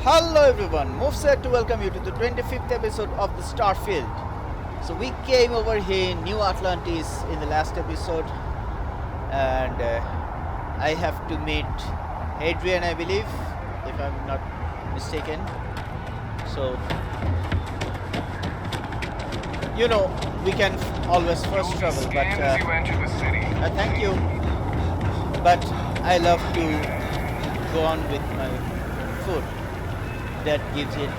Hello everyone, MUFS here to welcome you to the 25th episode of the Starfield. So we came over here in New Atlantis in the last episode and I have to meet Adrian, I believe, if I'm not mistaken. So, you know, we can always first travel, but thank you. But I love to go on with my food. That gives it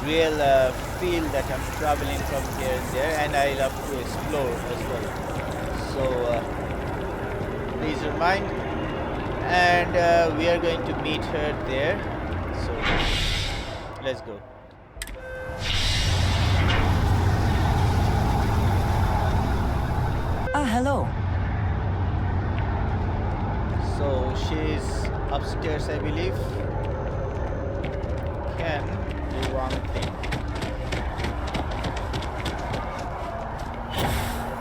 real feel that I'm traveling from here and there, and I love to explore as well. So please remind, and we are going to meet her there. So let's go. Hello. So she's upstairs, I believe. Can do one thing.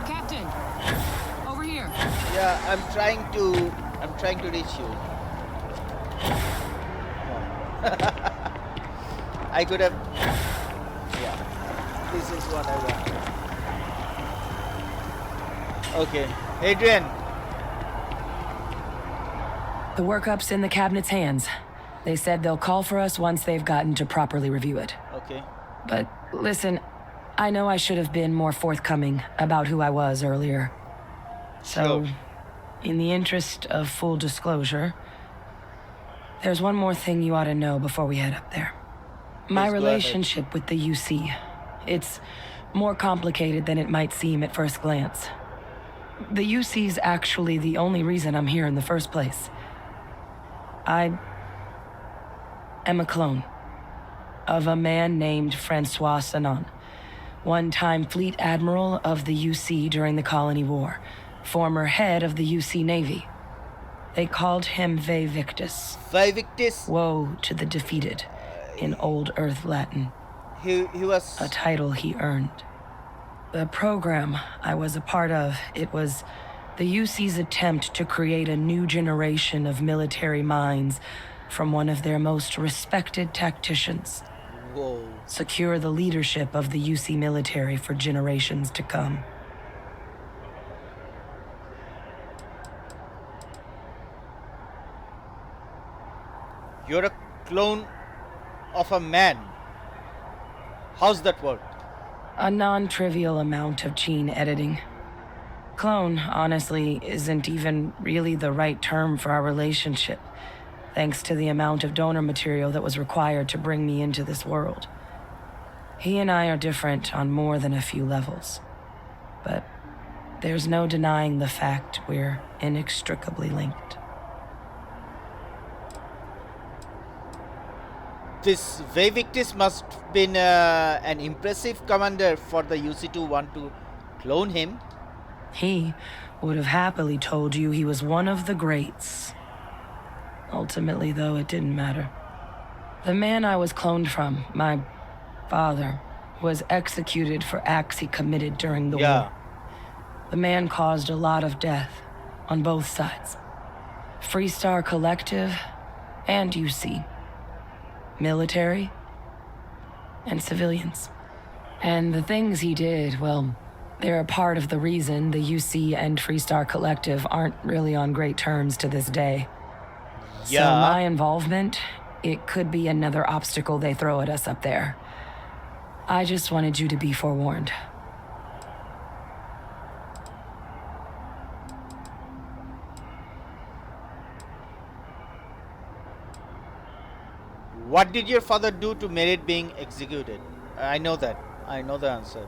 Captain, over here. Yeah, I'm trying to reach you. I could have. Yeah, this is what I want. Okay, Adrian. The workup's in the cabinet's hands. They said they'll call for us once they've gotten to properly review it. Okay. But listen, I know I should have been more forthcoming about who I was earlier. So, Sure. in the interest of full disclosure, there's one more thing you ought to know before we head up there. My Please go relationship with the UC, it's more complicated than it might seem at first glance. The UC's actually the only reason I'm here in the first place. I am a clone of a man named Francois Sanon, one-time fleet admiral of the UC during the Colony War, former head of the UC Navy. They called him Vae Victis. Vae Victis. Woe to the defeated, in Old Earth Latin. He was a title he earned. The program I was a part of, it was the UC's attempt to create a new generation of military minds from one of their most respected tacticians. Whoa. Secure the leadership of the UC military for generations to come. You're a clone of a man. How's that work? A non-trivial amount of gene editing. Clone, honestly, isn't even really the right term for our relationship, thanks to the amount of donor material that was required to bring me into this world. He and I are different on more than a few levels, but there's no denying the fact we're inextricably linked. This Vae Victis must have been an impressive commander for the UC to want to clone him. He would have happily told you he was one of the greats. Ultimately, though, it didn't matter. The man I was cloned from, my father, was executed for acts he committed during the war. The man caused a lot of death on both sides. Freestar Collective and UC. Military and civilians. And the things he did, well, they're a part of the reason the UC and Freestar Collective aren't really on great terms to this day. Yeah. So my involvement, it could be another obstacle they throw at us up there. I just wanted you to be forewarned. What did your father do to merit being executed? I know that. I know the answer.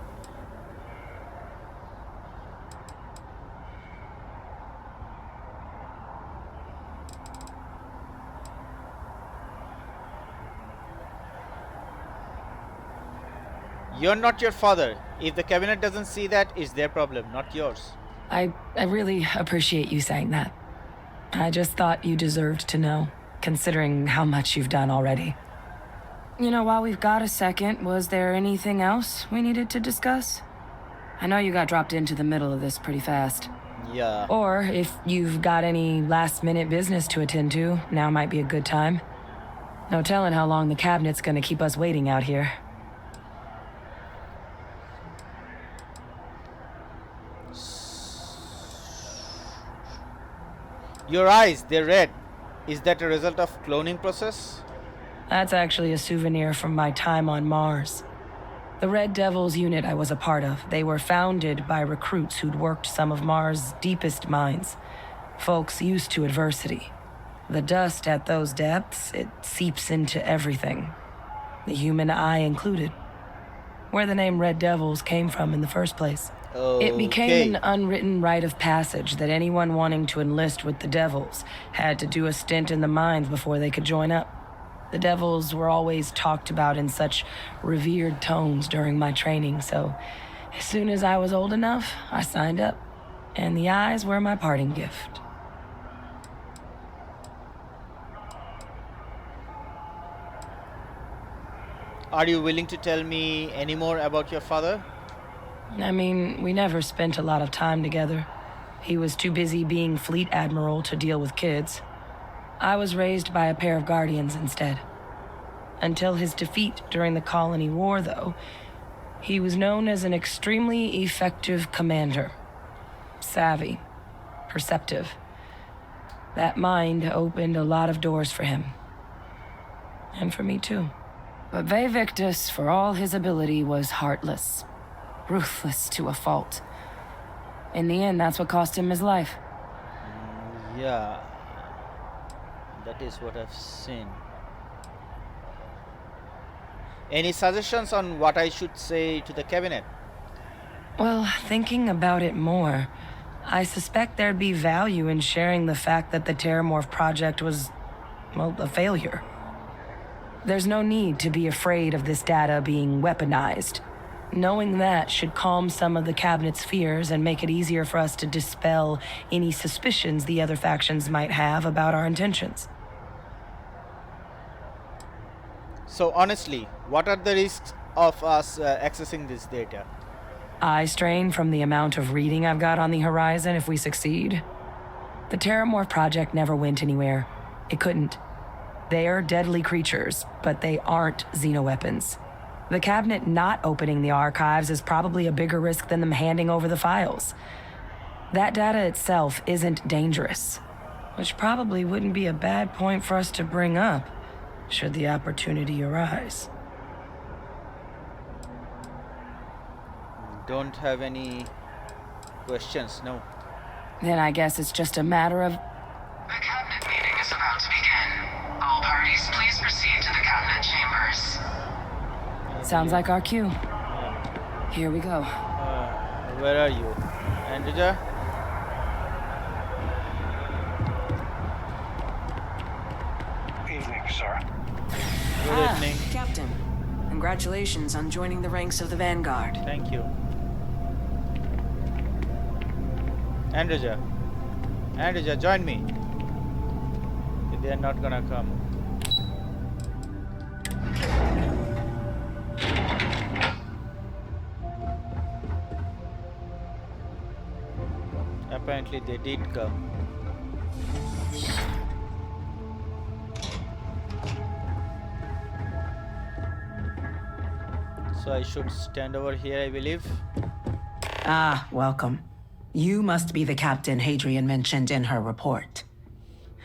You're not your father. If the cabinet doesn't see that, it's their problem, not yours. I really appreciate you saying that. I just thought you deserved to know, considering how much you've done already. You know, while we've got a second, was there anything else we needed to discuss? I know you got dropped into the middle of this pretty fast. Yeah. Or if you've got any last-minute business to attend to, now might be a good time. No telling how long the cabinet's gonna keep us waiting out here. Your eyes, they're red. Is that a result of cloning process? That's actually a souvenir from my time on Mars. The Red Devils unit I was a part of, they were founded by recruits who'd worked some of Mars' deepest mines. Folks used to adversity. The dust at those depths, it seeps into everything. The human eye included. Where the name Red Devils came from in the first place. Okay. It became an unwritten rite of passage that anyone wanting to enlist with the Devils had to do a stint in the mines before they could join up. The Devils were always talked about in such revered tones during my training, so as soon as I was old enough, I signed up. And the eyes were my parting gift. Are you willing to tell me any more about your father? I mean, we never spent a lot of time together. He was too busy being fleet admiral to deal with kids. I was raised by a pair of guardians instead. Until his defeat during the Colony War, though, he was known as an extremely effective commander. Savvy, perceptive. That mind opened a lot of doors for him. And for me, too. But Victus, for all his ability, was heartless. Ruthless to a fault. In the end, that's what cost him his life. Yeah. That is what I've seen. Any suggestions on what I should say to the cabinet? Well, thinking about it more, I suspect there'd be value in sharing the fact that the Terramorph project was, well, a failure. There's no need to be afraid of this data being weaponized. Knowing that should calm some of the cabinet's fears and make it easier for us to dispel any suspicions the other factions might have about our intentions. So honestly, what are the risks of us accessing this data? Eye strain from the amount of reading I've got on the horizon if we succeed. The Terramorph project never went anywhere. It couldn't. They are deadly creatures, but they aren't xenoweapons. The cabinet not opening the archives is probably a bigger risk than them handing over the files. That data itself isn't dangerous, which probably wouldn't be a bad point for us to bring up, should the opportunity arise. Don't have any questions, no. Then I guess it's just a matter of... The cabinet meeting is about to begin. All parties, please proceed to the cabinet chambers. Sounds like our cue. Here we go. Where are you? Andrea? Evening, sir. Good evening. Captain. Congratulations on joining the ranks of the Vanguard. Thank you. Andrea. Andrea, join me. They are not gonna come. Apparently they did come. So I should stand over here, I believe. Ah, welcome. You must be the captain Hadrian mentioned in her report.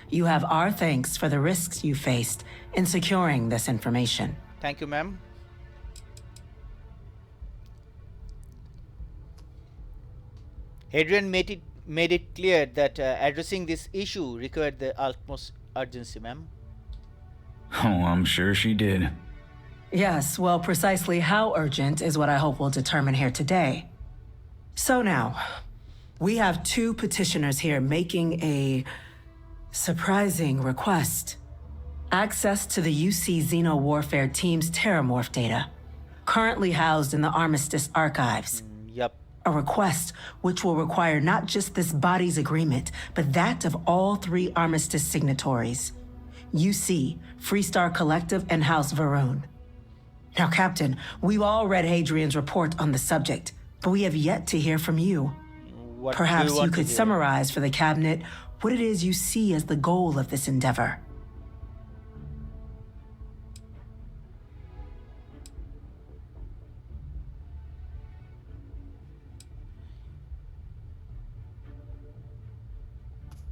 You have our thanks for the risks you faced in securing this information. Thank you, ma'am. Hadrian made it clear that addressing this issue required the utmost urgency, ma'am. Oh, I'm sure she did. Yes, well, precisely how urgent is what I hope we'll determine here today. So now, we have two petitioners here making a surprising request. Access to the UC Xeno Warfare Team's Terramorph data, currently housed in the Armistice archives. Yup. A request which will require not just this body's agreement, but that of all three Armistice signatories. UC, Freestar Collective, and House Varun. Now, Captain, we've all read Hadrian's report on the subject, but we have yet to hear from you. What do Perhaps you want to could hear? summarize for the Cabinet what it is you see as the goal of this endeavor.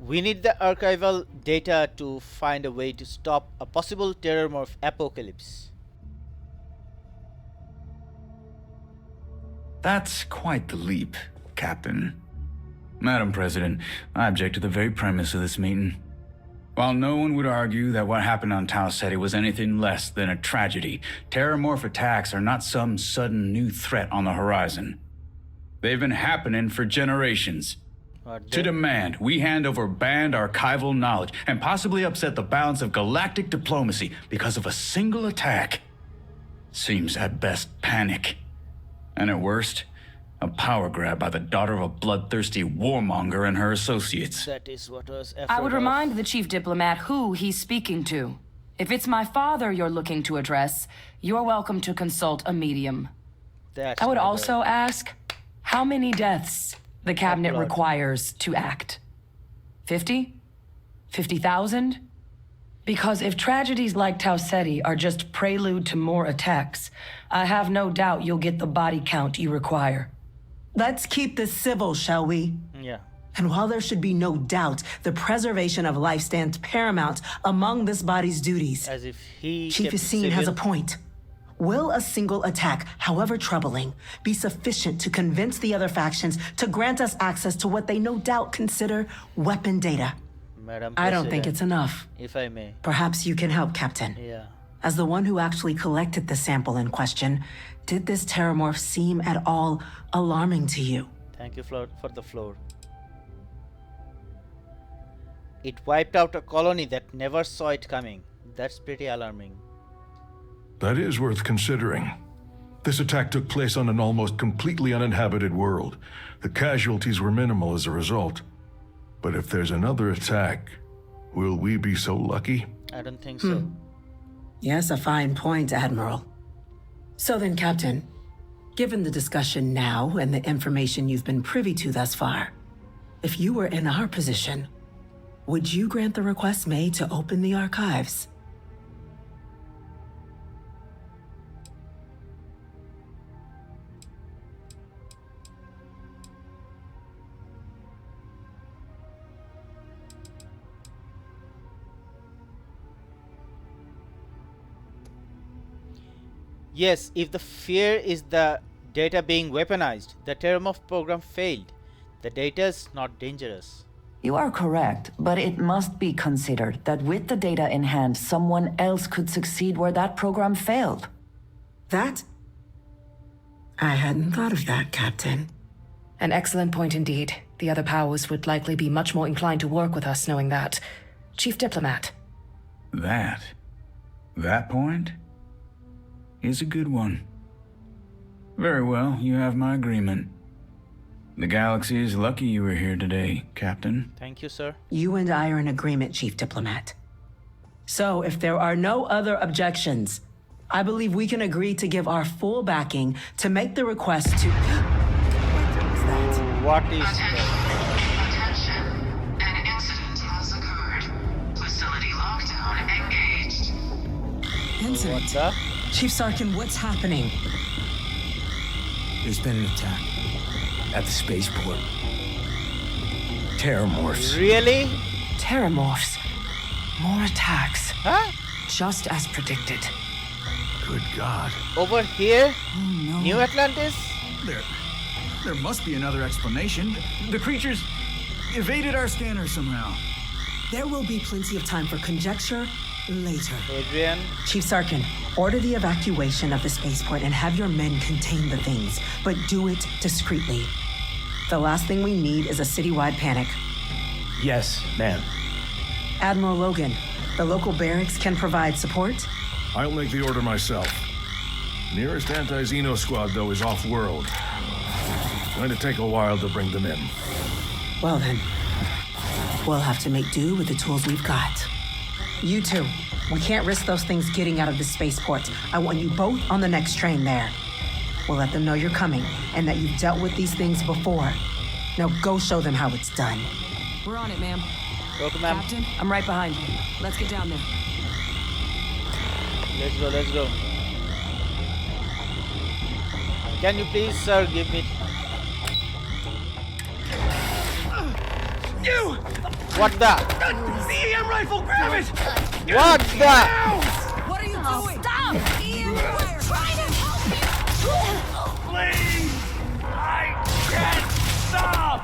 We need the archival data to find a way to stop a possible terrormorph apocalypse. That's quite the leap, Captain. Madam President, I object to the very premise of this meeting. While no one would argue that what happened on Tau Ceti was anything less than a tragedy, terrormorph attacks are not some sudden new threat on the horizon. They've been happening for generations. To demand we hand over banned archival knowledge and possibly upset the balance of galactic diplomacy because of a single attack seems at best panic. And at worst, a power grab by the daughter of a bloodthirsty warmonger and her associates. That is what I was I would afraid of. remind the chief diplomat who he's speaking to. If it's my father you're looking to address, you're welcome to consult a medium. That's I would my also bad. ask how many deaths the cabinet Blood. requires to act. 50? 50,000? Because if tragedies like Tau Ceti are just prelude to more attacks, I have no doubt you'll get the body count you require. Let's keep this civil, shall we? Yeah. And while there should be no doubt, the preservation of life stands paramount among this body's duties. As if he Chief kept Yassine has a civil. point. Will a single attack, however troubling, be sufficient to convince the other factions to grant us access to what they no doubt consider weapon data? Madam I don't think President, it's enough. if I may. Perhaps you can help, Captain. Yeah. As the one who actually collected the sample in question, did this terrormorph seem at all alarming to you? Thank you for the floor. It wiped out a colony that never saw it coming. That's pretty alarming. That is worth considering. This attack took place on an almost completely uninhabited world. The casualties were minimal as a result. But if there's another attack, will we be so lucky? I don't think so. Yes, a fine point, Admiral. So then, Captain, given the discussion now and the information you've been privy to thus far, if you were in our position, would you grant the request made to open the archives? Yes, if the fear is the data being weaponized, the terrormorph program failed. The data's not dangerous. You are correct, but it must be considered that with the data in hand, someone else could succeed where that program failed. That? I hadn't thought of that, Captain. An excellent point indeed. The other powers would likely be much more inclined to work with us knowing that. Chief Diplomat. That point is a good one. Very well, you have my agreement. The galaxy is lucky you were here today, Captain. Thank you, sir. You and I are in agreement, Chief Diplomat. So, if there are no other objections, I believe we can agree to give our full backing to make the request to... What was that? What is Attention. An incident has occurred. Facility lockdown engaged. what Incident. the? Chief Sarkin, what's happening? There's been an attack at the spaceport. Terrormorphs. Really? Terrormorphs. More attacks. Huh? Just as predicted. Good God. Over here? No. New Atlantis? There must be another explanation. The creatures evaded our scanner somehow. There will be plenty of time for conjecture later. Adrian? Chief Sarkin, order the evacuation of the spaceport and have your men contain the things, but do it discreetly. The last thing we need is a citywide panic. Yes, ma'am. Admiral Logan, the local barracks can provide support? I'll make the order myself. Nearest anti-Xeno squad, though, is off-world. Going to take a while to bring them in. Well then, we'll have to make do with the tools we've got. You two, we can't risk those things getting out of the spaceport. I want you both on the next train there. We'll let them know you're coming and that you've dealt with these things before. Now go show them how it's done. We're on it, ma'am. Welcome, ma'am. Captain, I'm right behind you. Let's get down there. Let's go, let's go. Can you please, sir, give me... You! What the? The EM rifle, grab it! What the? What are you doing? Stop! Ian, we're trying to help you! Please! I can't stop!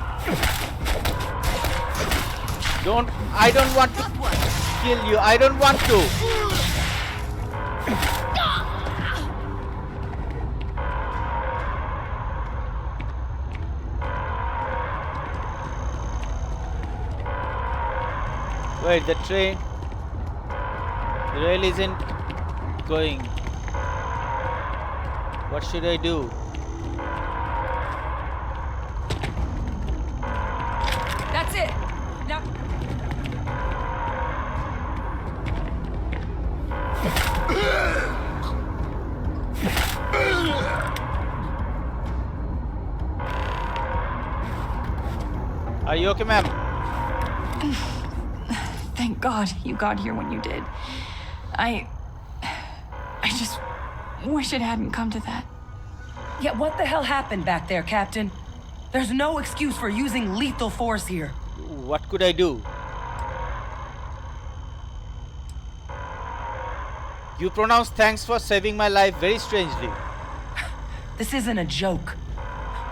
I don't want to kill you. I don't want to. Wait, the train. The rail isn't going. What should I do? That's it. Now. Are you okay, ma'am? Thank God you got here when you did. I just wish it hadn't come to that. Yeah, what the hell happened back there, Captain? There's no excuse for using lethal force here. What could I do? You pronounce thanks for saving my life very strangely. This isn't a joke.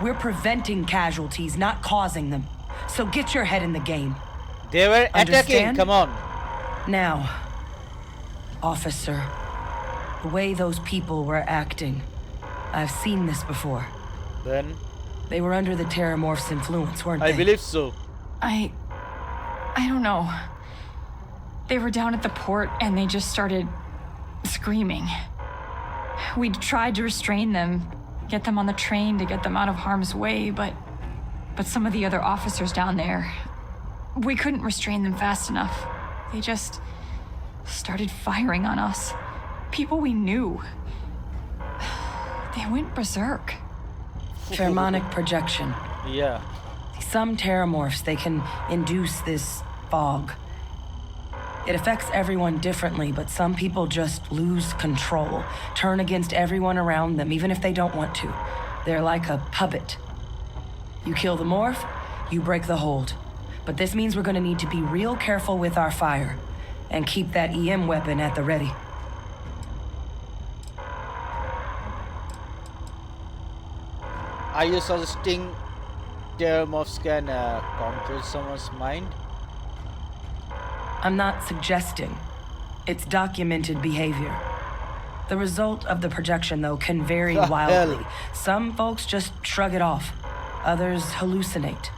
We're preventing casualties, not causing them. So get your head in the game. They were attacking, Understand? come on. Now, officer, the way those people were acting, I've seen this before. Then, They were under the Terramorph's influence, weren't they? I believe so. I don't know. They were down at the port and they just started screaming. We tried to restrain them, get them on the train to get them out of harm's way, but some of the other officers down there, we couldn't restrain them fast enough. They just started firing on us. People we knew. They went berserk. Pheromonic projection. Yeah. Some Terramorphs, they can induce this fog. It affects everyone differently, but some people just lose control, turn against everyone around them, even if they don't want to. They're like a puppet. You kill the morph, you break the hold. But this means we're gonna need to be real careful with our fire and keep that EM weapon at the ready. Are you suggesting Terramorphs can control someone's mind? I'm not suggesting. It's documented behavior. The result of the projection, though, can vary The wildly. hell? Some folks just shrug it off. Others hallucinate.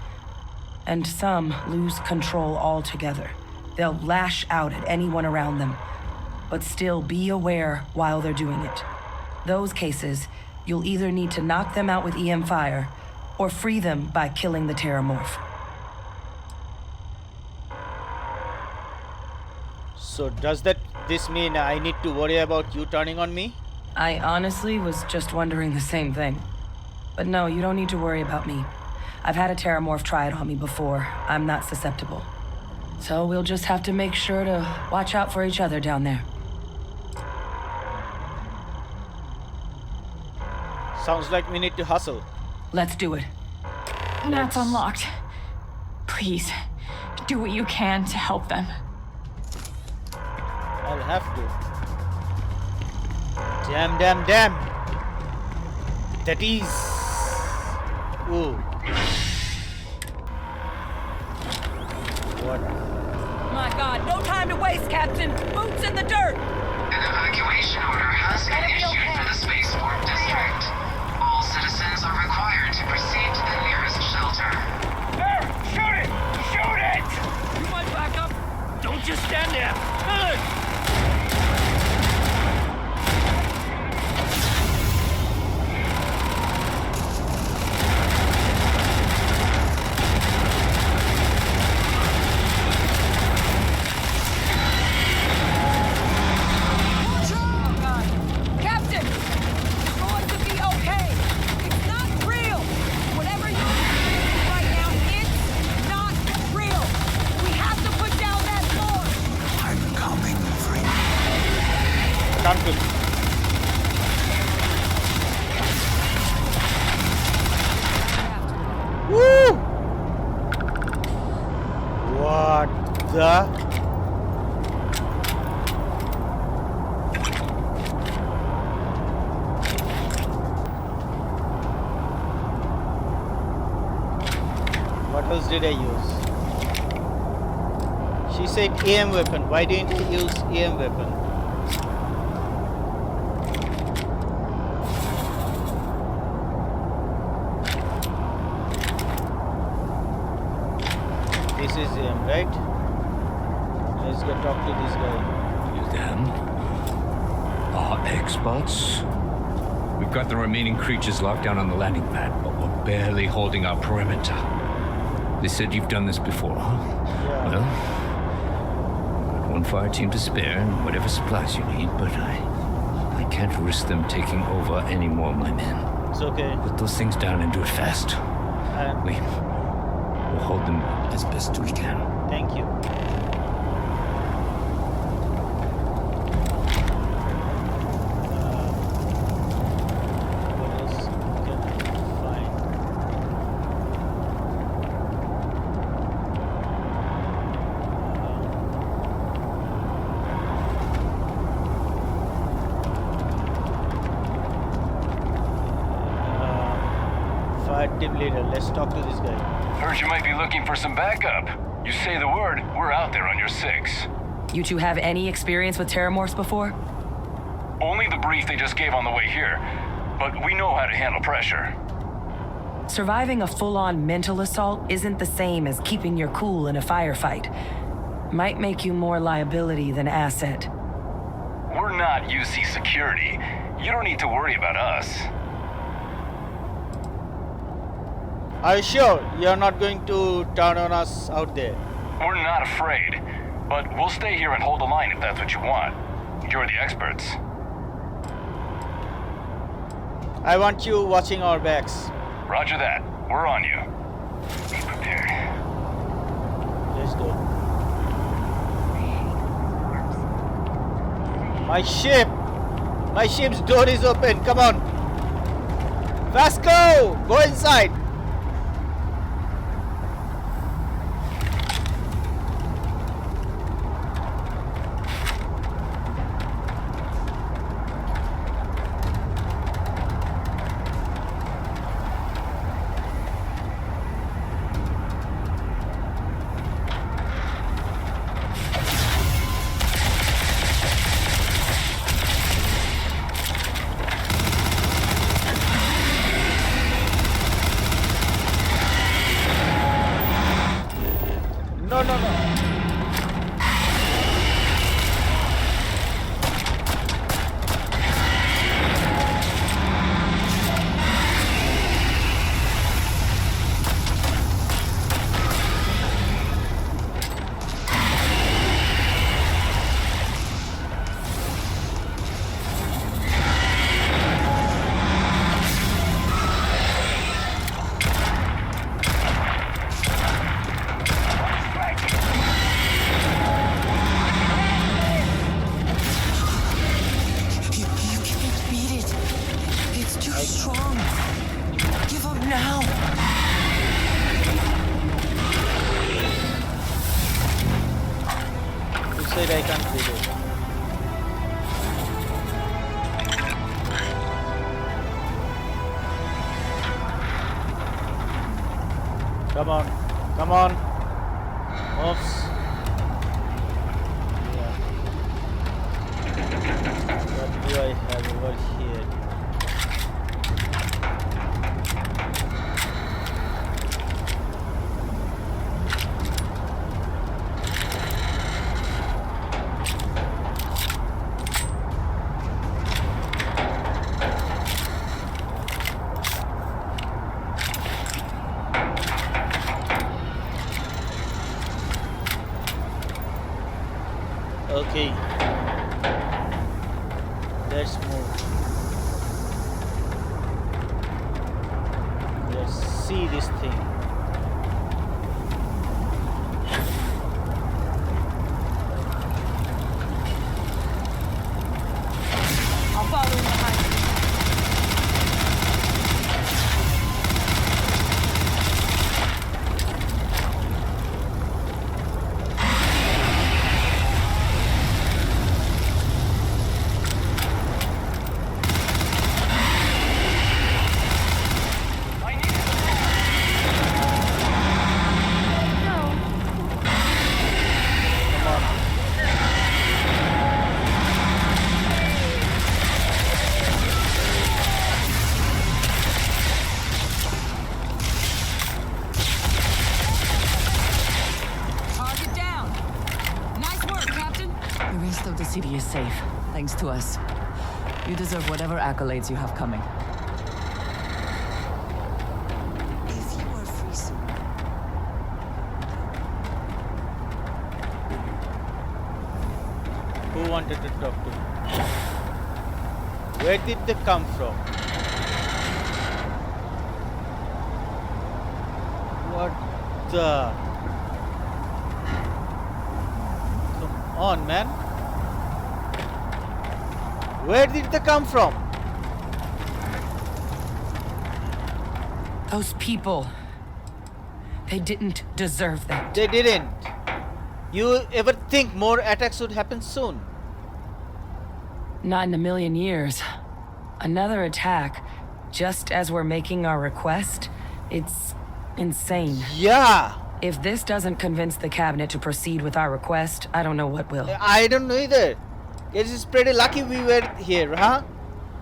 And some lose control altogether. They'll lash out at anyone around them, but still be aware while they're doing it. Those cases, you'll either need to knock them out with EM fire or free them by killing the Terramorph. So does this mean I need to worry about you turning on me? I honestly was just wondering the same thing. But no, you don't need to worry about me. I've had a Terramorph try it on me before. I'm not susceptible. So we'll just have to make sure to watch out for each other down there. Sounds like we need to hustle. Let's do it. That's unlocked. Please, do what you can to help them. I'll have to. Damn. That is... Ooh. What? My God, no time to waste, Captain! Boots in the dirt! An evacuation order has been issued for the spaceport district. All citizens are required to proceed to the nearest shelter. There! Shoot it! Shoot it! You might back up. Don't just stand there. Good! Captain! You're going to be okay! It's not real! Whatever you're experiencing right now, it's not real! We have to put down that floor! I'm coming for you. Can't do. Woo! What? What else did I use? She said EM weapon. Why didn't I use EM weapon? This is EM, right? Let's go talk to this guy. You them? Our experts? We've got the remaining creatures locked down on the landing pad, but we're barely holding our perimeter. They said you've done this before, huh? Yeah. Well, got one fire team to spare and whatever supplies you need, but I can't risk them taking over any more of my men. It's okay. Put those things down and do it fast. And We'll hold them as best we can. thank you. What else can I find? Fire team leader. Let's talk to this guy. Heard you might be looking for some backup. You say the word, we're out there on your 6. You two have any experience with terramorphs before? Only the brief they just gave on the way here, but we know how to handle pressure. Surviving a full-on mental assault isn't the same as keeping your cool in a firefight. Might make you more liability than asset. We're not UC security. You don't need to worry about us. Are you sure you're not going to turn on us out there? We're not afraid, but we'll stay here and hold the line if that's what you want. You're the experts. I want you watching our backs. Roger that. We're on you. Be prepared. Let's go. My ship! My ship's door is open. Come on. Vasco! Go inside. No, no, no. Said I can't beat it. Come on, come on. MUFS. Yeah. What do I have over here? Okay, let's move. Let's see this thing. I'll follow in behind you. safe, thanks to us. You deserve whatever accolades you have coming. If you are free soon. Who wanted to talk to me? Where did they come from? What the? Come on, man. Where did they come from? Those people. They didn't deserve that. They didn't. You ever think more attacks would happen soon? Not in a million years. Another attack, just as we're making our request? It's insane. Yeah. If this doesn't convince the cabinet to proceed with our request, I don't know what will. I don't know either. It is pretty lucky we were here, huh?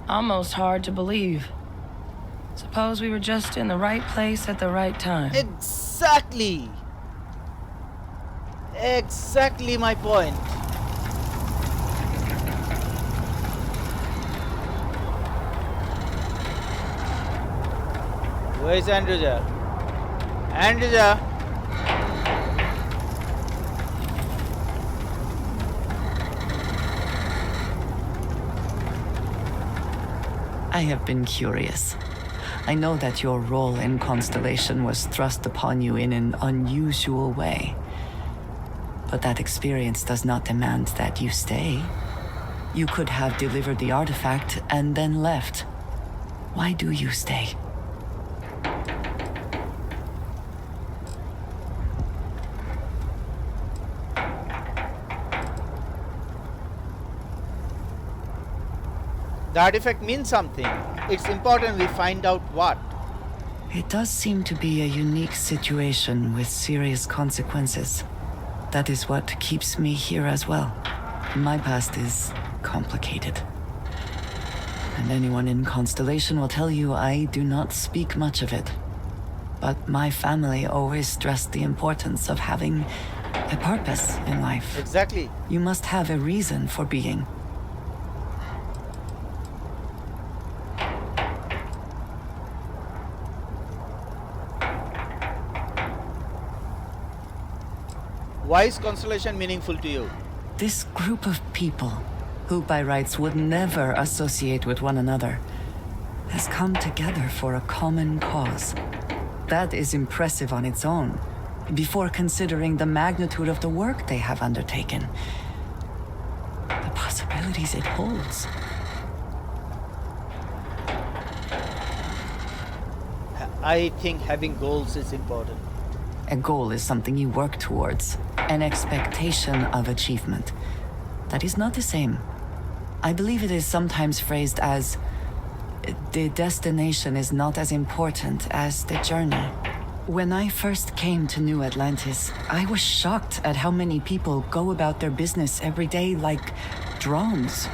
Almost hard to believe. Suppose we were just in the right place at the right time. Exactly. Exactly my point. Where is Andrea? Andrea! I have been curious. I know that your role in Constellation was thrust upon you in an unusual way. But that experience does not demand that you stay. You could have delivered the artifact and then left. Why do you stay? The artifact means something. It's important we find out what. It does seem to be a unique situation with serious consequences. That is what keeps me here as well. My past is complicated. And anyone in Constellation will tell you I do not speak much of it. But my family always stressed the importance of having a purpose in life. Exactly. You must have a reason for being. Why is Constellation meaningful to you? This group of people, who by rights would never associate with one another, has come together for a common cause. That is impressive on its own, before considering the magnitude of the work they have undertaken. The possibilities it holds. I think having goals is important. A goal is something you work towards, an expectation of achievement. That is not the same. I believe it is sometimes phrased as, the destination is not as important as the journey. When I first came to New Atlantis, I was shocked at how many people go about their business every day like drones.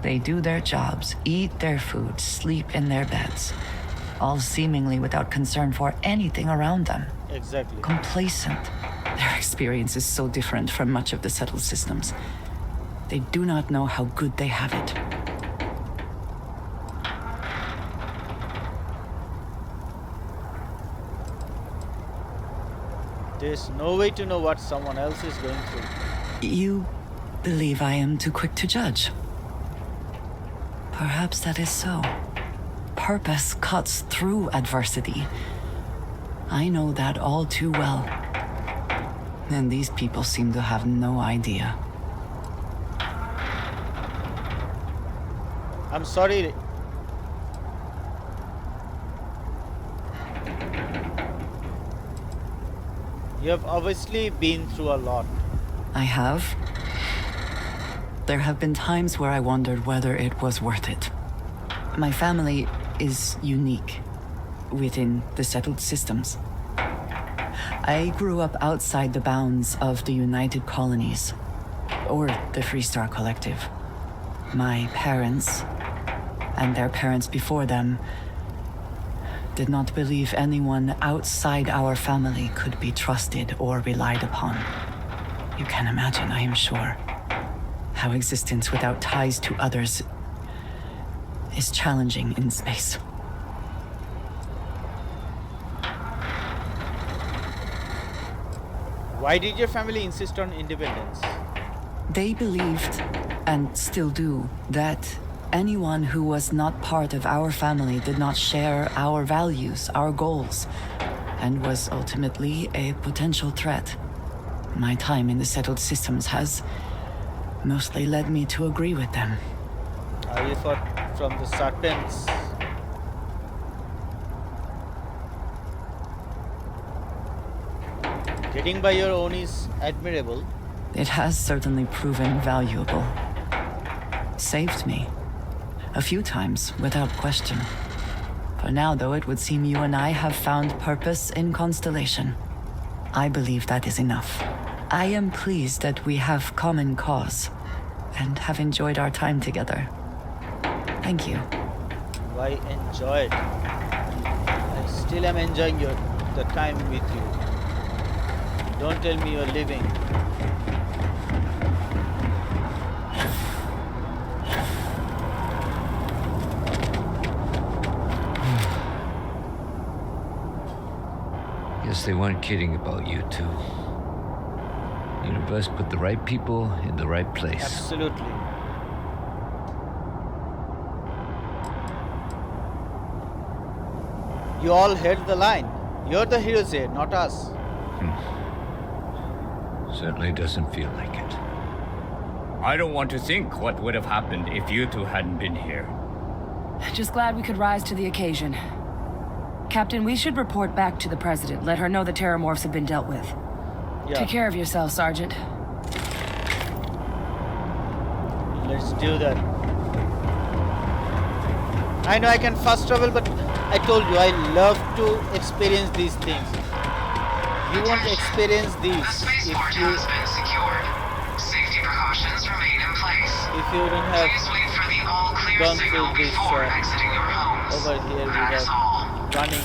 They do their jobs, eat their food, sleep in their beds, all seemingly without concern for anything around them. Exactly. Complacent. Their experience is so different from much of the settled systems. They do not know how good they have it. There's no way to know what someone else is going through. You believe I am too quick to judge. Perhaps that is so. Purpose cuts through adversity. I know that all too well. And these people seem to have no idea. I'm sorry. You have obviously been through a lot. I have. There have been times where I wondered whether it was worth it. My family is unique within the settled systems. I grew up outside the bounds of the United Colonies, or the Freestar Collective. My parents, and their parents before them, did not believe anyone outside our family could be trusted or relied upon. You can imagine, I am sure. how existence without ties to others is challenging in space. Why did your family insist on independence? They believed, and still do, that anyone who was not part of our family did not share our values, our goals, and was ultimately a potential threat. My time in the settled systems has mostly led me to agree with them. Are you from the Sultans? Getting by your own is admirable. It has certainly proven valuable. Saved me. A few times, without question. For now, though, it would seem you and I have found purpose in Constellation. I believe that is enough. I am pleased that we have common cause, and have enjoyed our time together. Thank you. Why enjoy it? I still am enjoying the time with you. Don't tell me you're leaving. Guess they weren't kidding about you two. Universe put the right people in the right place. Absolutely. You all held the line. You're the heroes here, not us. Certainly doesn't feel like it. I don't want to think what would have happened if you two hadn't been here. Just glad we could rise to the occasion. Captain, we should report back to the President. Let her know the terramorphs have been dealt with. Yeah. Take care of yourself, Sergeant. Let's do that. I know I can fast travel, but I told you I love to experience these things. You won't experience these The spaceport has been secured. Safety precautions remain in place. if you don't have Please wait for the all clear gone signal through this before exiting your homes. over here That is without all. running.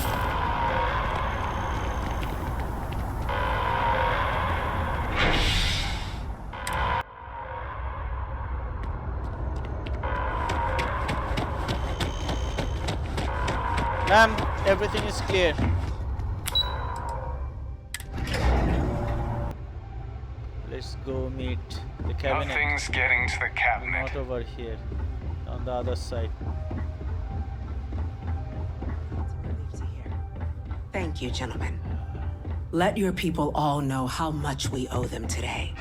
Ma'am, everything is clear. Let's go meet the cabinet. Nothing's getting to the cabinet. Not over here, on the other side. Thank you, gentlemen. Let your people all know how much we owe them today.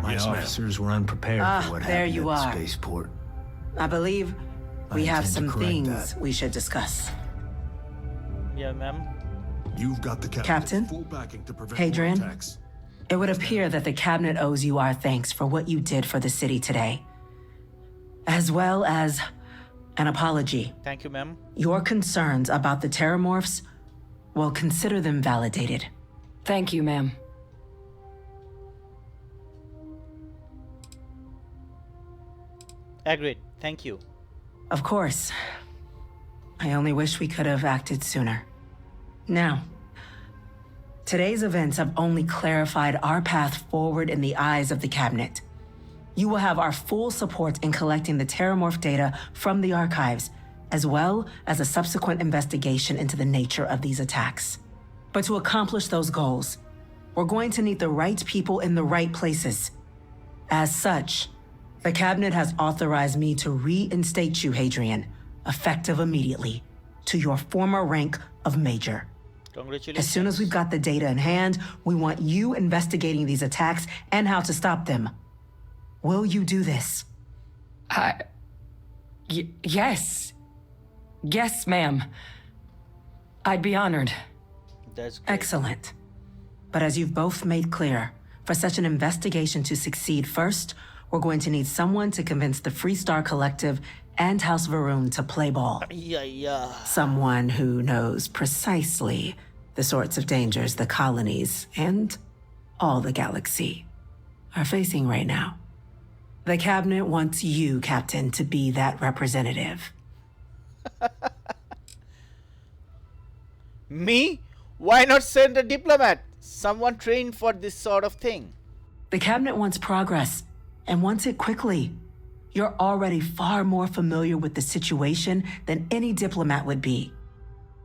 My officers were unprepared for what there happened you at the are. spaceport. I believe we I have intend to some correct things that. we should discuss. Yeah, ma'am. You've got the Captain? full backing to prevent Hadrian? more attacks. It would appear that the cabinet owes you our thanks for what you did for the city today, as well as an apology. Thank you, ma'am. Your concerns about the terramorphs, well, consider them validated. Thank you, ma'am. Agreed. Thank you. Of course. I only wish we could have acted sooner. Now, today's events have only clarified our path forward in the eyes of the cabinet. You will have our full support in collecting the terramorph data from the archives, as well as a subsequent investigation into the nature of these attacks. But to accomplish those goals, we're going to need the right people in the right places. As such, the cabinet has authorized me to reinstate you, Hadrian, effective immediately, to your former rank of Major. Congratulations. As soon as we've got the data in hand, we want you investigating these attacks and how to stop them. Will you do this? Yes. Yes, ma'am. I'd be honored. That's great. Excellent. But as you've both made clear, for such an investigation to succeed first, we're going to need someone to convince the Freestar Collective and House Varun to play ball. Yeah. Someone who knows precisely the sorts of dangers the colonies and all the galaxy are facing right now. The cabinet wants you, Captain, to be that representative. Me? Why not send a diplomat? Someone trained for this sort of thing. The cabinet wants progress, and wants it quickly. You're already far more familiar with the situation than any diplomat would be.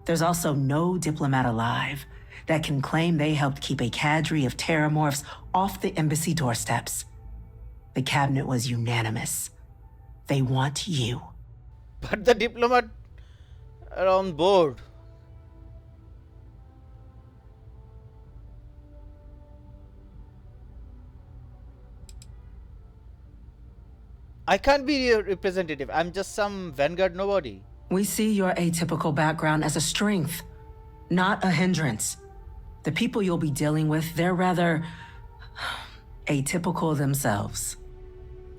There's also no diplomat alive that can claim they helped keep a cadre of terramorphs off the embassy doorsteps. The cabinet was unanimous. They want you. But the diplomat are on board. I can't be your representative. I'm just some Vanguard nobody. We see your atypical background as a strength, not a hindrance. The people you'll be dealing with, they're rather atypical themselves.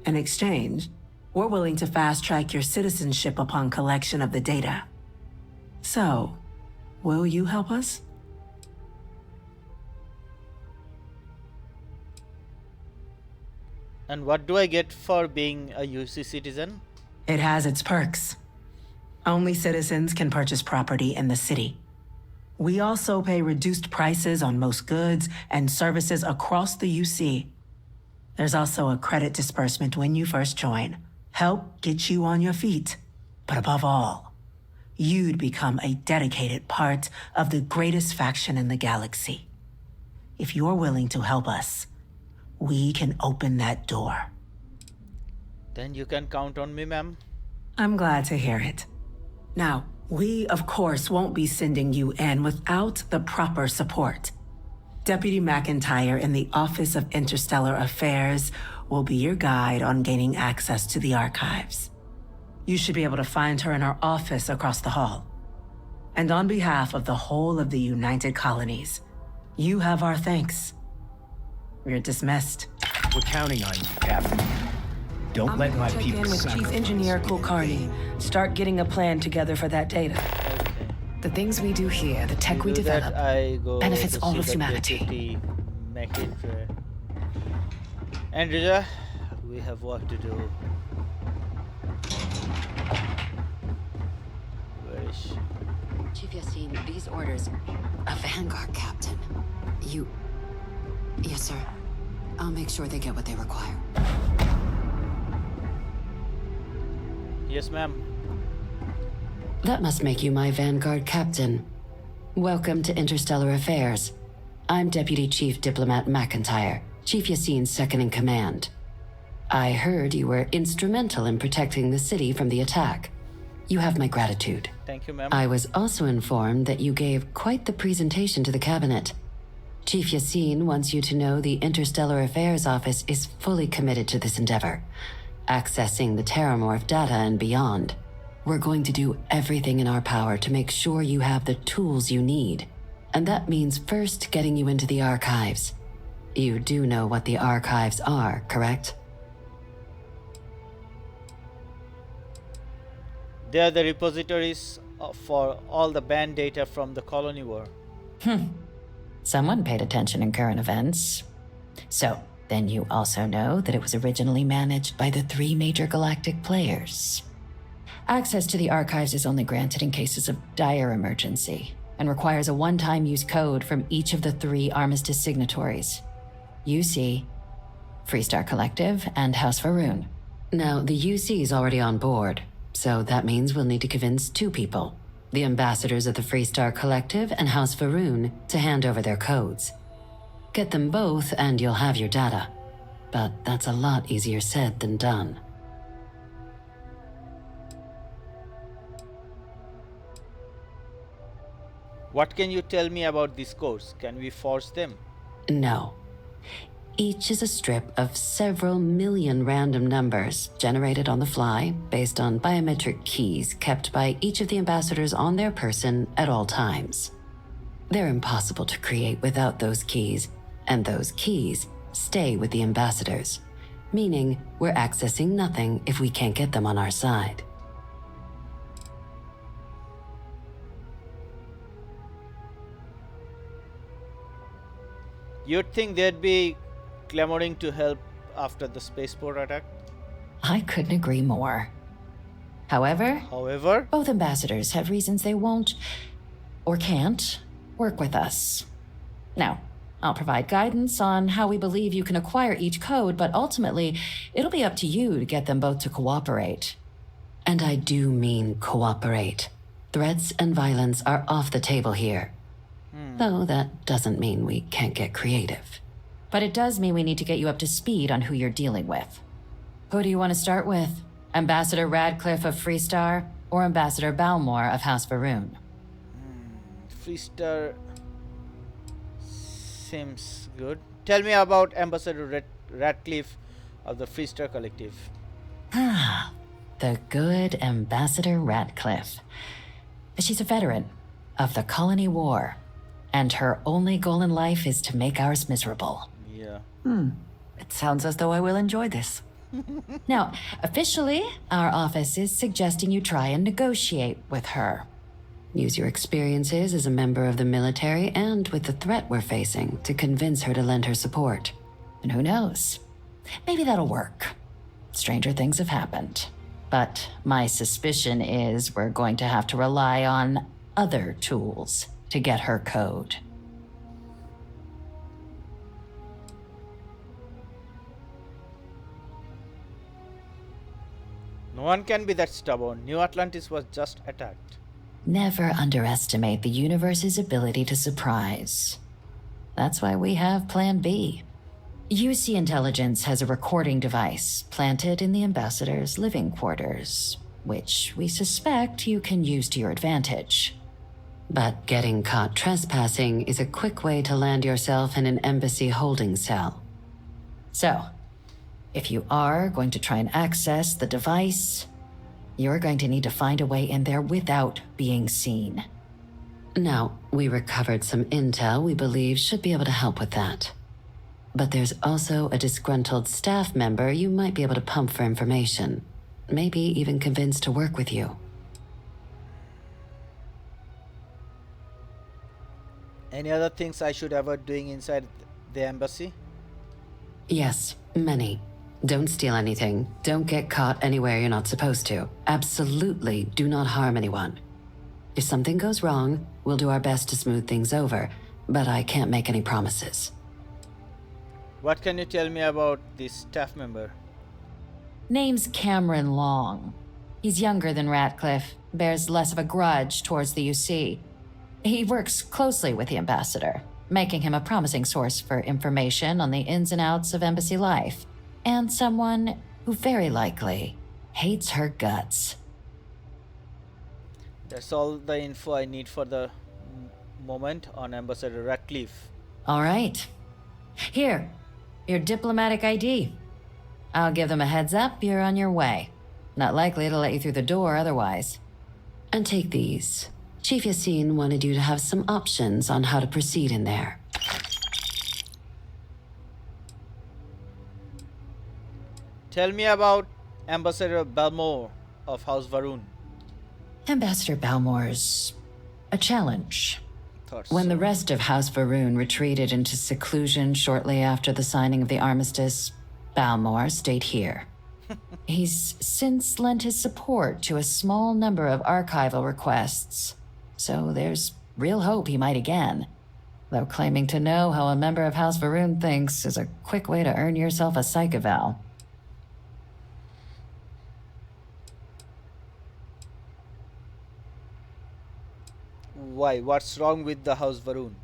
In exchange, we're willing to fast-track your citizenship upon collection of the data. So, will you help us? And what do I get for being a UC citizen? It has its perks. Only citizens can purchase property in the city. We also pay reduced prices on most goods and services across the UC. There's also a credit disbursement when you first join. Help get you on your feet. But above all, you'd become a dedicated part of the greatest faction in the galaxy. If you're willing to help us, we can open that door. Then you can count on me, ma'am. I'm glad to hear it. Now, we, of course, won't be sending you in without the proper support. Deputy McIntyre in the Office of Interstellar Affairs will be your guide on gaining access to the archives. You should be able to find her in her office across the hall. And on behalf of the whole of the United Colonies, you have our thanks. You're dismissed. We're counting on you, Captain. Don't let my check people in with suffer. Chief Engineer Kulkarni. Start getting a plan together for that data. The things we do here, the tech we Do that, develop, I go benefits to all see of the humanity. deputy, make it. And Rija, we have work to do. Where is she? Chief Yassine, these orders. A Vanguard captain. You... Yes, sir. I'll make sure they get what they require. Yes, ma'am. That must make you my Vanguard captain. Welcome to Interstellar Affairs. I'm Deputy Chief Diplomat McIntyre, Chief Yassine's second-in-command. I heard you were instrumental in protecting the city from the attack. You have my gratitude. Thank you, ma'am. I was also informed that you gave quite the presentation to the cabinet. Chief Yassine wants you to know the Interstellar Affairs Office is fully committed to this endeavor, accessing the Terramorph data and beyond. We're going to do everything in our power to make sure you have the tools you need. And that means first getting you into the archives. You do know what the archives are, correct? They are the repositories for all the banned data from the colony war. Someone paid attention in current events. So, then you also know that it was originally managed by the 3 major galactic players. Access to the archives is only granted in cases of dire emergency, and requires a one-time use code from each of the 3 armistice signatories. UC, Freestar Collective, and House Faroon. Now, the UC is already on board, so that means we'll need to convince 2 people. The ambassadors of the Freestar Collective and House Faroon to hand over their codes. Get them both and you'll have your data. But that's a lot easier said than done. What can you tell me about these codes? Can we force them? No. Each is a strip of several million random numbers generated on the fly based on biometric keys kept by each of the ambassadors on their person at all times. They're impossible to create without those keys, and those keys stay with the ambassadors, meaning we're accessing nothing if we can't get them on our side. You'd think they'd be clamoring to help after the spaceport attack? I couldn't agree more. However, both ambassadors have reasons they won't, or can't, work with us. Now, I'll provide guidance on how we believe you can acquire each code, but ultimately, it'll be up to you to get them both to cooperate. And I do mean cooperate. Threats and violence are off the table here. Though that doesn't mean we can't get creative. But it does mean we need to get you up to speed on who you're dealing with. Who do you want to start with? Ambassador Radcliffe of Freestar or Ambassador Balmore of House Varun? Freestar seems good. Tell me about Ambassador Radcliffe of the Freestar Collective. Ah, the good Ambassador Radcliffe. She's a veteran of the Colony War, and her only goal in life is to make ours miserable. Yeah. It sounds as though I will enjoy this. Now, officially, our office is suggesting you try and negotiate with her. Use your experiences as a member of the military and with the threat we're facing to convince her to lend her support. And who knows? Maybe that'll work. Stranger things have happened. But my suspicion is we're going to have to rely on other tools to get her code. No one can be that stubborn. New Atlantis was just attacked. Never underestimate the universe's ability to surprise. That's why we have Plan B. UC Intelligence has a recording device planted in the ambassador's living quarters, which we suspect you can use to your advantage. But getting caught trespassing is a quick way to land yourself in an embassy holding cell. So, if you are going to try and access the device, you're going to need to find a way in there without being seen. Now, we recovered some intel we believe should be able to help with that. But there's also a disgruntled staff member you might be able to pump for information. Maybe even convince to work with you. Any other things I should avoid doing inside the embassy? Yes, many. Don't steal anything. Don't get caught anywhere you're not supposed to. Absolutely do not harm anyone. If something goes wrong, we'll do our best to smooth things over, but I can't make any promises. What can you tell me about this staff member? Name's Cameron Long. He's younger than Ratcliffe, bears less of a grudge towards the UC. He works closely with the ambassador, making him a promising source for information on the ins and outs of embassy life, and someone who very likely hates her guts. That's all the info I need for the moment on Ambassador Radcliffe. All right. Here, your diplomatic ID. I'll give them a heads up you're on your way. Not likely to let you through the door otherwise. And take these. Chief Yassine wanted you to have some options on how to proceed in there. Tell me about Ambassador Balmore of House Varun. Ambassador Balmore's a challenge. When the rest of House Varun retreated into seclusion shortly after the signing of the armistice, Balmore stayed here. He's since lent his support to a small number of archival requests, so there's real hope he might again. Though claiming to know how a member of House Varun thinks is a quick way to earn yourself a psych eval. Why? What's wrong with the House Varun?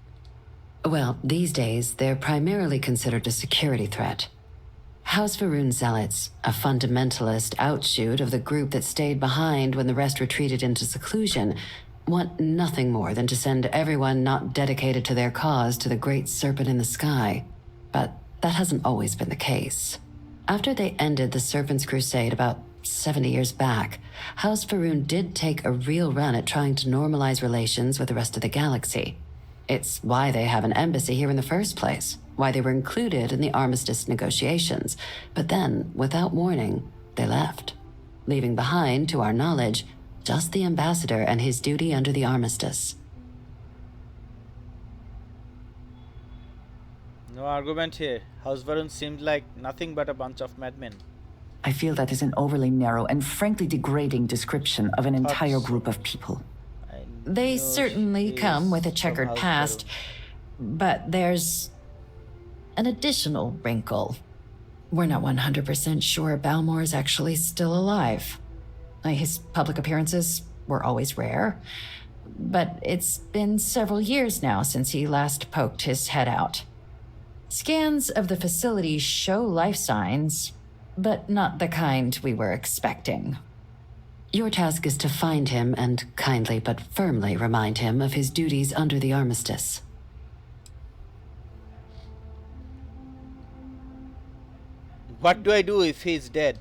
Well, these days, they're primarily considered a security threat. House Varun Zealots, a fundamentalist outshoot of the group that stayed behind when the rest retreated into seclusion, want nothing more than to send everyone not dedicated to their cause to the great serpent in the sky. But that hasn't always been the case. After they ended the Serpent's Crusade about 70 years back, House Varun did take a real run at trying to normalize relations with the rest of the galaxy. It's why they have an embassy here in the first place, why they were included in the armistice negotiations. But then, without warning, they left, leaving behind, to our knowledge, just the ambassador and his duty under the armistice. No argument here. House Varun seemed like nothing but a bunch of madmen. I feel that is an overly narrow and frankly degrading description of an entire group of people. They certainly come with a checkered past, but there's an additional wrinkle. We're not 100% sure Balmore is actually still alive. His public appearances were always rare, but it's been several years now since he last poked his head out. Scans of the facility show life signs, but not the kind we were expecting. Your task is to find him and kindly but firmly remind him of his duties under the armistice. What do I do if he's dead?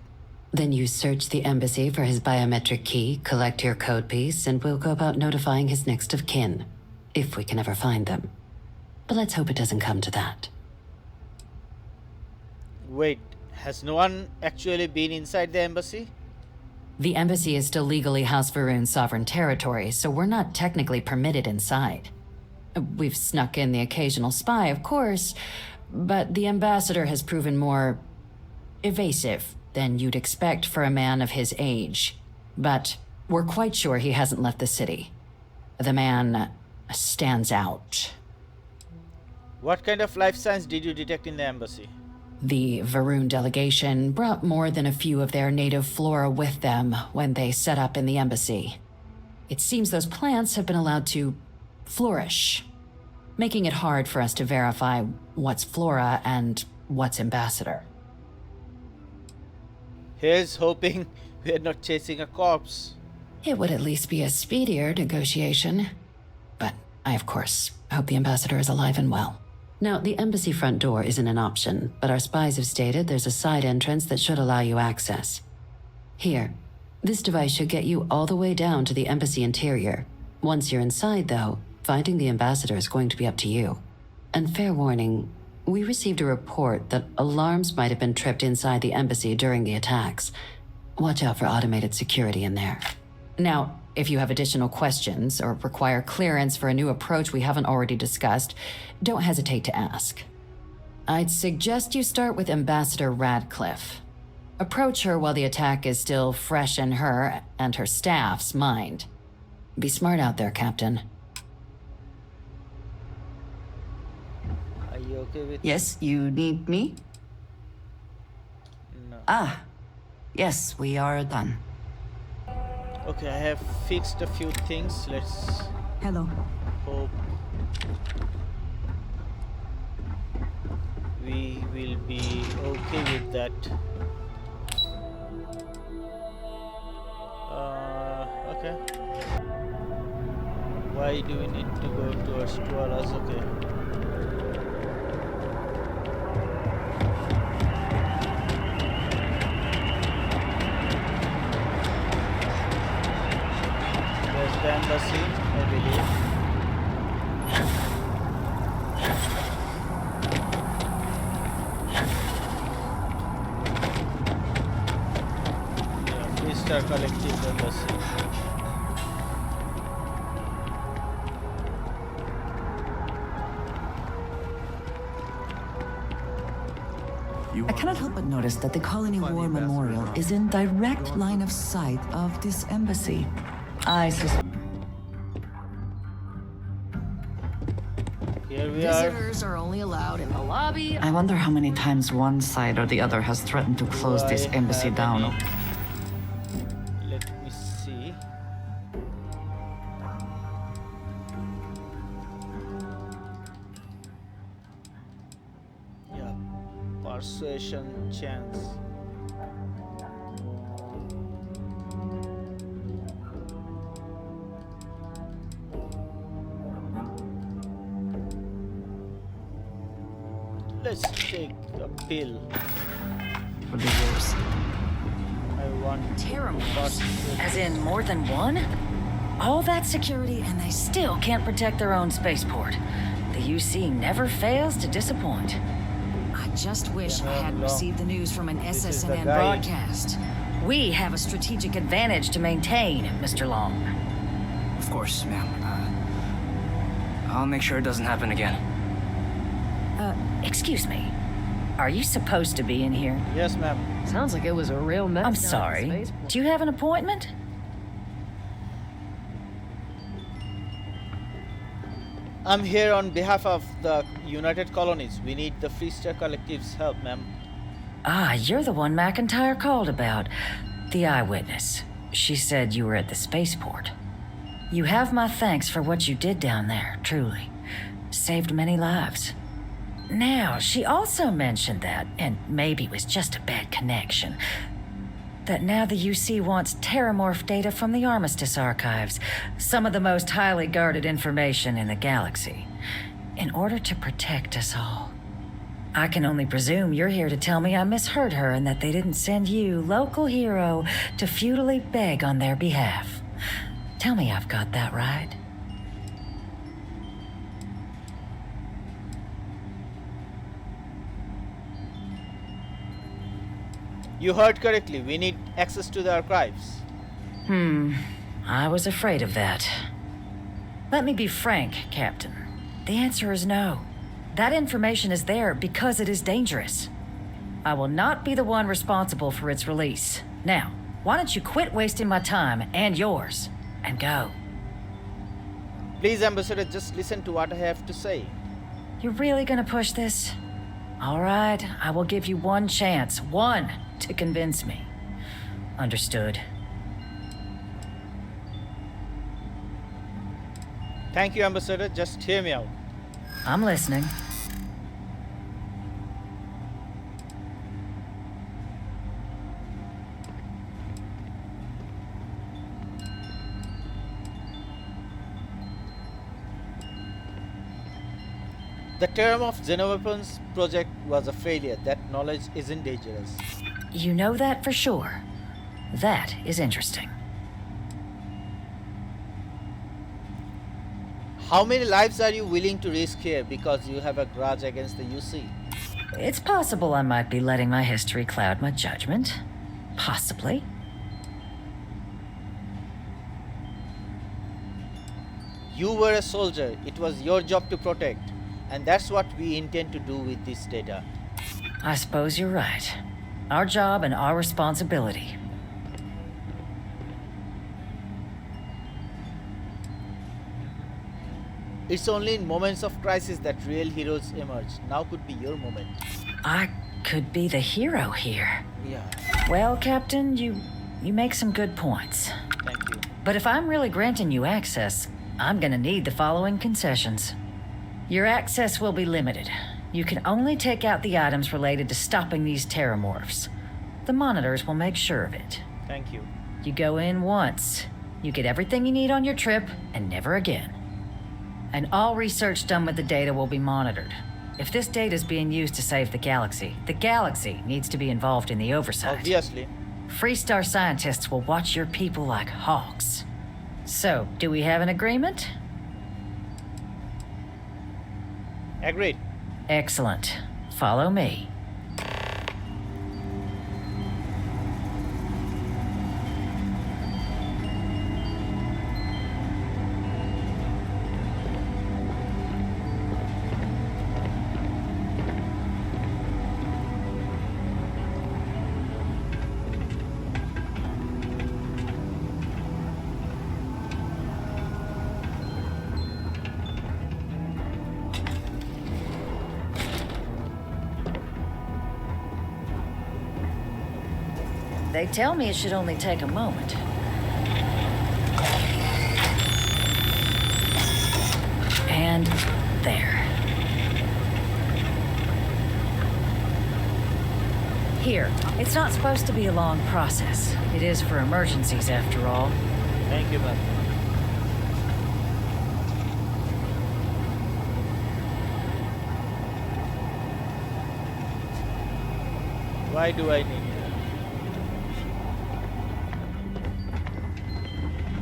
Then you search the embassy for his biometric key, collect your code piece, and we'll go about notifying his next of kin, if we can ever find them. But let's hope it doesn't come to that. Wait, has no one actually been inside the embassy? The embassy is still legally House Varun's sovereign territory, so we're not technically permitted inside. We've snuck in the occasional spy, of course, but the ambassador has proven more evasive than you'd expect for a man of his age. But we're quite sure he hasn't left the city. The man stands out. What kind of life signs did you detect in the embassy? The Varun delegation brought more than a few of their native flora with them when they set up in the embassy. It seems those plants have been allowed to flourish, making it hard for us to verify what's flora and what's ambassador. Here's hoping we're not chasing a corpse. It would at least be a speedier negotiation. But I, of course, hope the ambassador is alive and well. Now, the embassy front door isn't an option, but our spies have stated there's a side entrance that should allow you access. Here, this device should get you all the way down to the embassy interior. Once you're inside, though, finding the ambassador is going to be up to you. And fair warning, we received a report that alarms might have been tripped inside the embassy during the attacks. Watch out for automated security in there. Now, if you have additional questions or require clearance for a new approach we haven't already discussed, don't hesitate to ask. I'd suggest you start with Ambassador Radcliffe. Approach her while the attack is still fresh in her and her staff's mind. Be smart out there, Captain. Are you okay with Yes, you need me? No. Ah, yes, we are done. Okay, I have fixed a few things. Let's Hello. hope we will be okay with that. Okay. Why do we need to go towards Tuala's? Okay. There's the embassy, I believe. Yeah, Freestar Collective Embassy. I cannot help but notice that the Colony War Memorial is in direct line of sight of this embassy. I suspect. Here we Visitors are only allowed in the lobby. I wonder how many times one side or the other has threatened to close this embassy down. Let me see. Yeah, persuasion chance. Let's take a pill. For the worst. I want Terrible. persuade- As in more than one? All that security and they still can't protect their own spaceport. The UC never fails to disappoint. I just wish I Yeah, hadn't no. received the news from an This is the SSNN guy. broadcast. We have a strategic advantage to maintain, Mr. Long. Of course, ma'am. I'll make sure it doesn't happen again. Excuse me. Are you supposed to be in here? Yes, ma'am. Sounds like it was a real mess. I'm down at the sorry. spaceport. Do you have an appointment? I'm here on behalf of the United Colonies. We need the Freestar Collective's help, ma'am. Ah, you're the one McIntyre called about. The eyewitness. She said you were at the spaceport. You have my thanks for what you did down there, truly. Saved many lives. Now, she also mentioned that, and maybe it was just a bad connection, that now the UC wants terramorph data from the Armistice archives, some of the most highly guarded information in the galaxy, in order to protect us all. I can only presume you're here to tell me I misheard her and that they didn't send you, local hero, to futilely beg on their behalf. Tell me I've got that right. You heard correctly. We need access to the archives. I was afraid of that. Let me be frank, Captain. The answer is no. That information is there because it is dangerous. I will not be the one responsible for its release. Now, why don't you quit wasting my time and yours, and go? Please, Ambassador, just listen to what I have to say. You're really gonna push this? All right, I will give you one chance, one, to convince me. Understood. Thank you, Ambassador. Just hear me out. I'm listening. The Terramorph Xenoweapons project was a failure. That knowledge isn't dangerous. You know that for sure. That is interesting. How many lives are you willing to risk here because you have a grudge against the UC? It's possible I might be letting my history cloud my judgment. Possibly. You were a soldier. It was your job to protect. And that's what we intend to do with this data. I suppose you're right. Our job and our responsibility. It's only in moments of crisis that real heroes emerge. Now could be your moment. I could be the hero here. Yeah. Well, Captain, you make some good points. Thank you. But if I'm really granting you access, I'm gonna need the following concessions. Your access will be limited. You can only take out the items related to stopping these terramorphs. The monitors will make sure of it. Thank you. You go in once. You get everything you need on your trip, and never again. And all research done with the data will be monitored. If this data is being used to save the galaxy needs to be involved in the oversight. Obviously. Freestar scientists will watch your people like hawks. So, do we have an agreement? Agreed. Excellent. Follow me. They tell me it should only take a moment. And there. Here, it's not supposed to be a long process. It is for emergencies, after all. Thank you, ma'am. Why do I need you?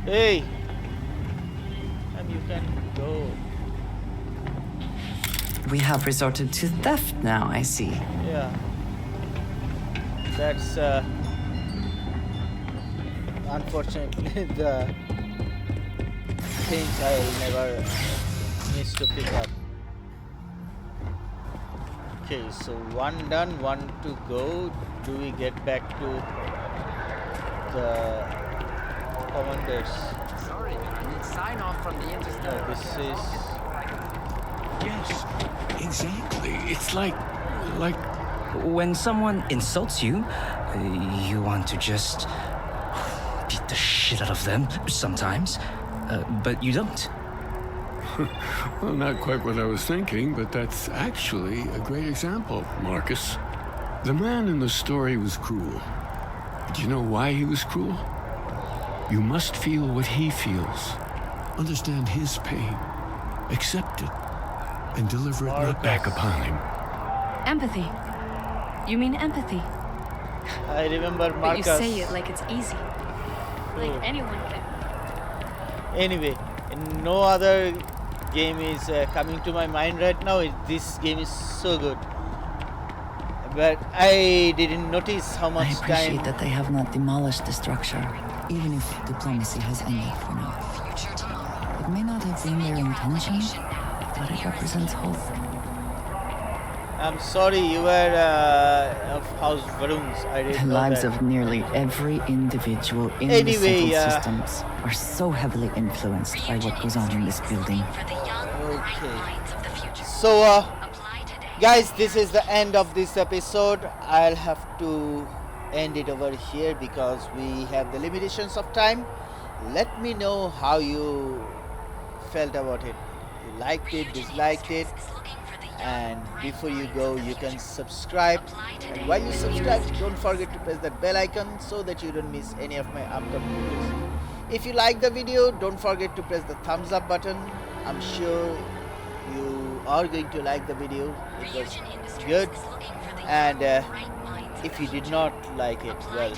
Hey! And you can go. We have resorted to theft now, I see. Yeah. That's unfortunately the thing I'll never miss to pick up. Okay, so one done, one to go. Do we get back to the commanders? Sorry, I need sign off from the Interstellar. No, this is Yes, exactly. It's like... When someone insults you, you want to just beat the shit out of them sometimes, but you don't. Well, not quite what I was thinking, but that's actually a great example, Marcus. The man in the story was cruel. Do you know why he was cruel? You must feel what he feels. Understand his pain. Accept it. And deliver it not back upon him. Empathy. You mean empathy? I remember But Marcus. you say it like it's easy. Like anyone can. Anyway, no other game is coming to my mind right now. This game is so good. But I didn't notice how much I time... appreciate that they have not demolished the structure, even if diplomacy has ended for now. It may not have been their intention, but it represents hope. I'm sorry, you were of House Varun's. I didn't The know lives that. of nearly every individual in the civil systems are so heavily influenced by what goes on in this building. Okay. So, guys, this is the end of this episode. I'll have to end it over here because we have the limitations of time. Let me know how you felt about it. You liked it, disliked it. And before you go, you can subscribe. And while you subscribe, don't forget to press that bell icon so that you don't miss any of my upcoming videos. If you like the video, don't forget to press the thumbs up button. I'm sure you are going to like the video. It was good. And if you did not like it, well,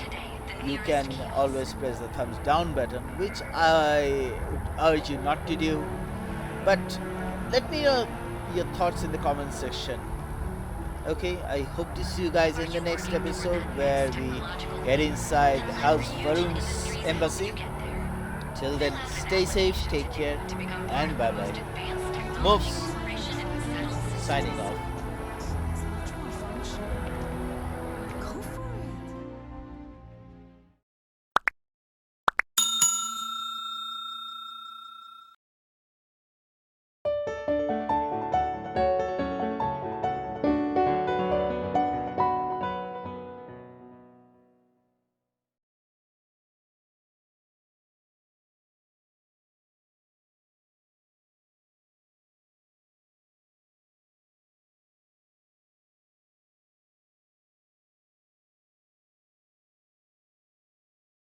you can always press the thumbs down button, which I would urge you not to do. But let me know your thoughts in the comment section. Okay, I hope to see you guys in the next episode where we get inside House Varun's embassy. Till then, stay safe, take care, and bye bye. MUFS signing off.